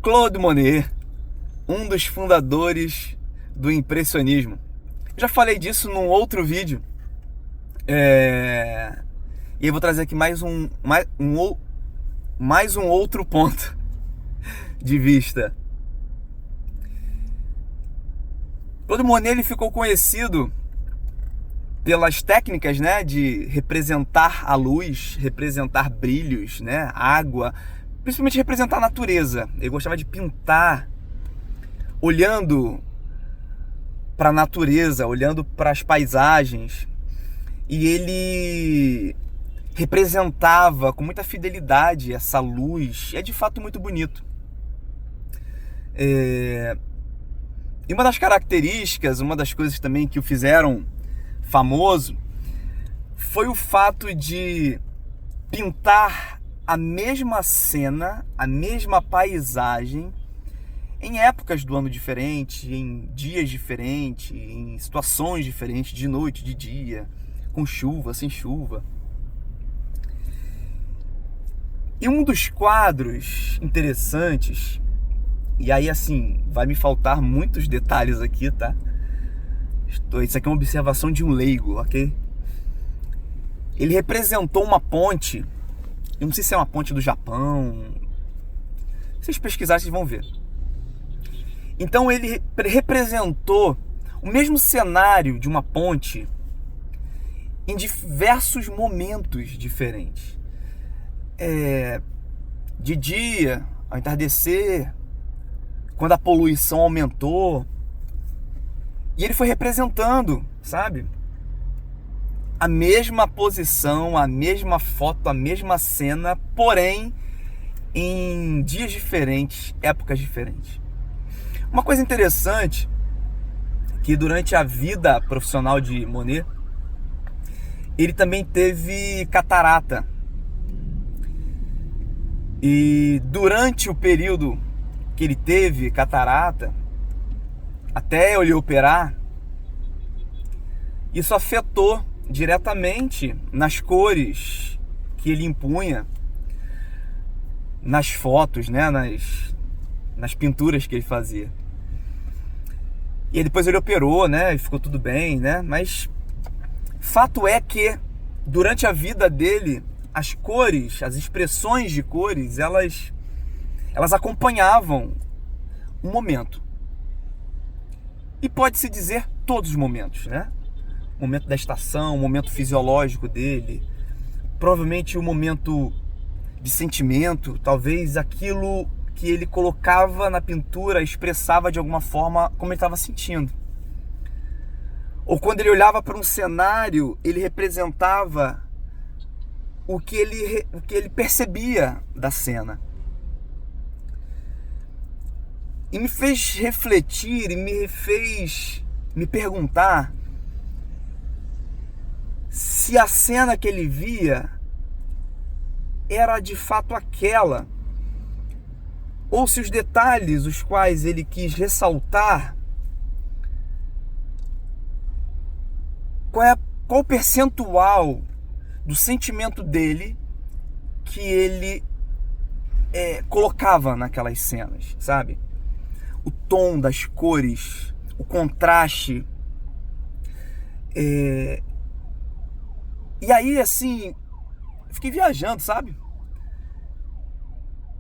Claude Monet, um dos fundadores do impressionismo. Já falei disso num outro vídeo. E eu vou trazer aqui mais um outro ponto de vista. Claude Monet ele ficou conhecido pelas técnicas, né, de representar a luz, representar brilhos, né, água, principalmente representar a natureza. Ele gostava de pintar olhando para a natureza, olhando para as paisagens, e ele representava com muita fidelidade essa luz. É de fato muito bonito. E uma das características, uma das coisas também que o fizeram famoso foi o fato de pintar a mesma cena, a mesma paisagem em épocas do ano diferentes, em dias diferentes, em situações diferentes, de noite, de dia, com chuva, sem chuva. E um dos quadros interessantes, e aí assim, vai me faltar muitos detalhes aqui, tá? Isso aqui é uma observação de um leigo, ok? Ele representou uma ponte, eu não sei se é uma ponte do Japão, se vocês pesquisarem vocês vão ver. Então ele representou o mesmo cenário de uma ponte em diversos momentos diferentes. De dia, ao entardecer, quando a poluição aumentou. E ele foi representando, sabe? A mesma posição, a mesma foto, a mesma cena, porém em dias diferentes, épocas diferentes. Uma coisa interessante, que durante a vida profissional de Monet, ele também teve catarata. E durante o período que ele teve catarata, até ele operar, isso afetou diretamente nas cores que ele impunha, nas fotos, né, nas pinturas que ele fazia. E depois ele operou, né, e ficou tudo bem, né, mas fato é que durante a vida dele, as cores, as expressões de cores, elas acompanhavam um momento. E pode-se dizer todos os momentos, né? O momento da estação, o momento fisiológico dele, provavelmente o momento de sentimento, talvez aquilo que ele colocava na pintura expressava de alguma forma como ele estava sentindo. Ou quando ele olhava para um cenário, ele representava o que ele percebia da cena. E me fez refletir e me fez me perguntar se a cena que ele via era de fato aquela, ou se os detalhes os quais ele quis ressaltar, qual o percentual do sentimento dele que ele colocava naquelas cenas, sabe? O tom das cores, o contraste. E aí, assim, fiquei viajando, sabe?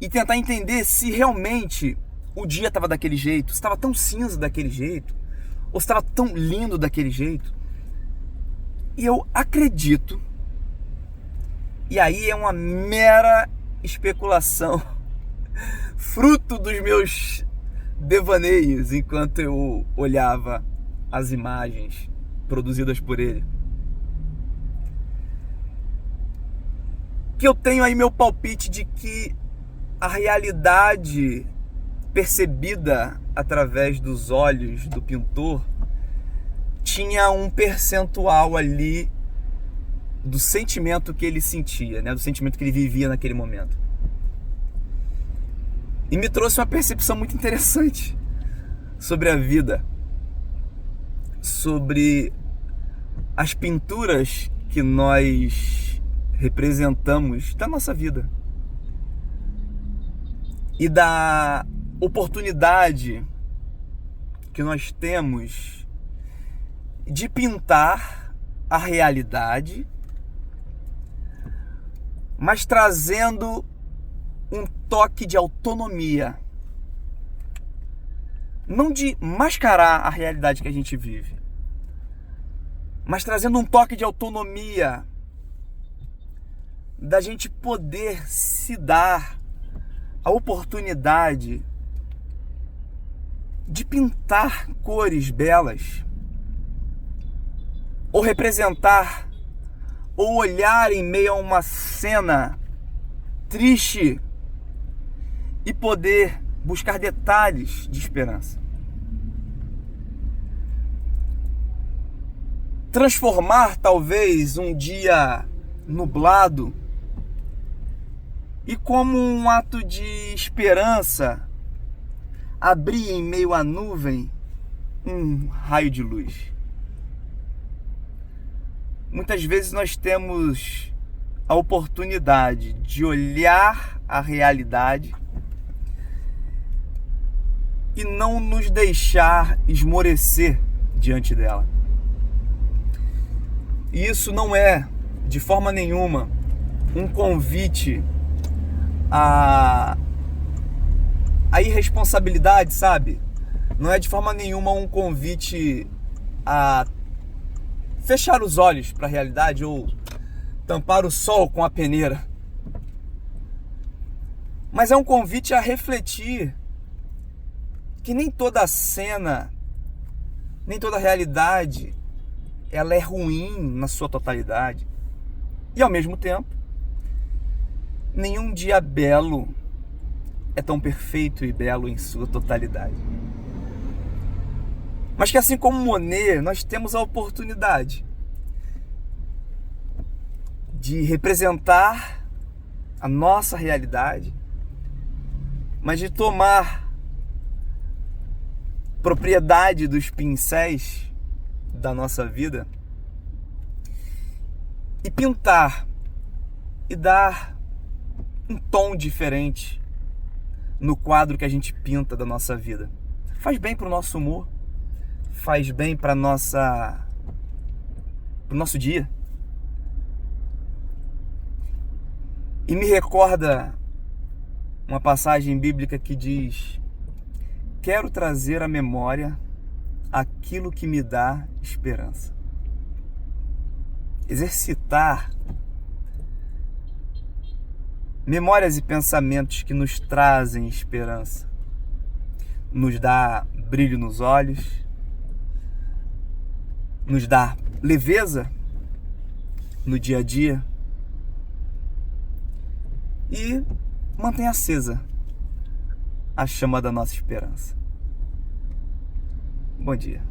E tentar entender se realmente o dia estava daquele jeito, se estava tão cinza daquele jeito, ou se estava tão lindo daquele jeito. E eu acredito, e aí é uma mera especulação, fruto dos meus devaneios enquanto eu olhava as imagens produzidas por ele, que eu tenho aí meu palpite de que a realidade percebida através dos olhos do pintor tinha um percentual ali do sentimento que ele sentia, né? Do sentimento que ele vivia naquele momento. E me trouxe uma percepção muito interessante sobre a vida, sobre as pinturas que nós representamos da nossa vida e da oportunidade que nós temos de pintar a realidade, mas trazendo um toque de autonomia. Não de mascarar a realidade que a gente vive, mas trazendo um toque de autonomia, da gente poder se dar a oportunidade de pintar cores belas, ou representar, ou olhar em meio a uma cena triste e poder buscar detalhes de esperança. Transformar talvez um dia nublado e, como um ato de esperança, abrir em meio à nuvem um raio de luz. Muitas vezes nós temos a oportunidade de olhar a realidade e não nos deixar esmorecer diante dela. E isso não é, de forma nenhuma, um convite à irresponsabilidade, sabe? Não é de forma nenhuma um convite a fechar os olhos para a realidade ou tampar o sol com a peneira. Mas é um convite a refletir que nem toda cena, nem toda realidade, ela é ruim na sua totalidade. E ao mesmo tempo, nenhum dia belo é tão perfeito e belo em sua totalidade. Mas que, assim como Monet, nós temos a oportunidade de representar a nossa realidade, mas de tomar propriedade dos pincéis da nossa vida e pintar e dar um tom diferente no quadro que a gente pinta da nossa vida. Faz bem para o nosso humor, faz bem para o nosso dia. E me recorda uma passagem bíblica que diz: quero trazer à memória aquilo que me dá esperança. Exercitar memórias e pensamentos que nos trazem esperança, nos dá brilho nos olhos, nos dá leveza no dia a dia e mantém acesa a chama da nossa esperança. Bom dia.